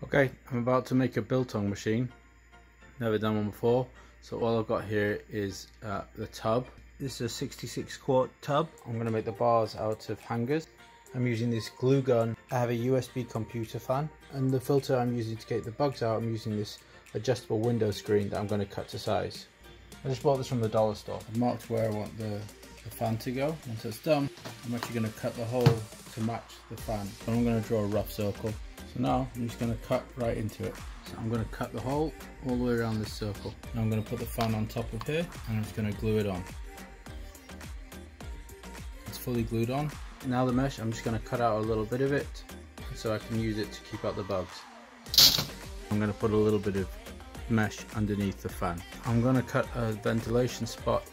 Okay, I'm about to make a biltong machine. Never done one before. So all I've got here is the tub. This is a 66 quart tub. I'm going to make the bars out of hangers. I'm using this glue gun. I have a USB computer fan, and the filter I'm using to get the bugs out, I'm using this adjustable window screen that I'm going to cut to size. I just bought this from the dollar store. I've marked where I want the fan to go. Once it's done, I'm actually going to cut the hole to match the fan. And I'm going to draw a rough circle. So now I'm just going to cut right into it. So I'm going to cut the hole all the way around this circle. Now I'm going to put the fan on top of here, and I'm just going to glue it on. It's fully glued on. Now the mesh, I'm just going to cut out a little bit of it so I can use it to keep out the bugs. I'm going to put a little bit of mesh underneath the fan. I'm going to cut a ventilation spot.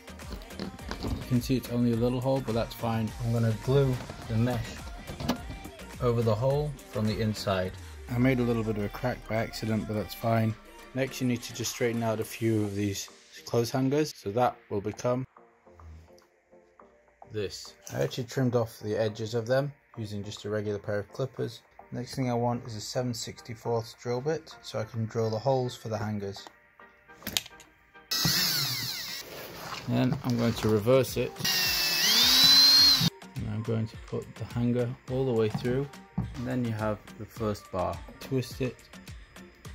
You can see it's only a little hole, but that's fine. I'm going to glue the mesh over the hole from the inside. I made a little bit of a crack by accident, but that's fine. Next you need to just straighten out a few of these clothes hangers, so that will become this. I actually trimmed off the edges of them using just a regular pair of clippers. Next thing I want is a 7/64 drill bit so I can drill the holes for the hangers. Then I'm going to reverse it. And I'm going to put the hanger all the way through, and then you have the first bar. Twist it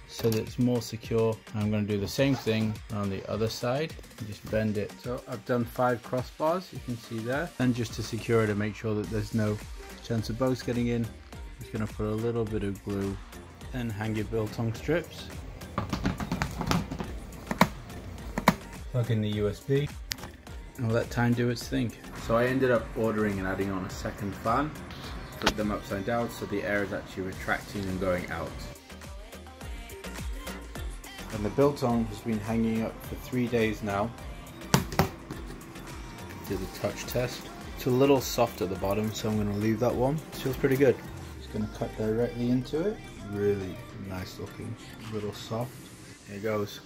so that it's more secure. I'm going to do the same thing on the other side and just bend it. So I've done 5 crossbars, you can see there. And just to secure it and make sure that there's no chance of bugs getting in, I'm just going to put a little bit of glue, then hang your biltong strips. Plug in the USB and let time do its thing. So I ended up ordering and adding on a second fan. Put them upside down so the air is actually retracting and going out. And the biltong has been hanging up for 3 days now. Did a touch test. It's a little soft at the bottom, so I'm going to leave that one. It feels pretty good. Just going to cut directly into it. Really nice looking, a little soft. Here it goes.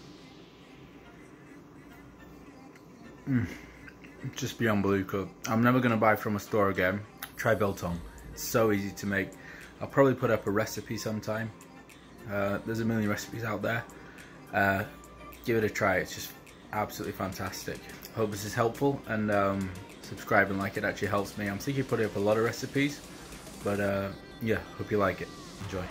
Just beyond blue coat. I'm never going to buy from a store again. Try biltong. It's so easy to make. I'll probably put up a recipe sometime. There's a million recipes out there. Give it a try. It's just absolutely fantastic. Hope this is helpful, and subscribe and like it actually helps me. I'm thinking of putting up a lot of recipes, but yeah, hope you like it. Enjoy.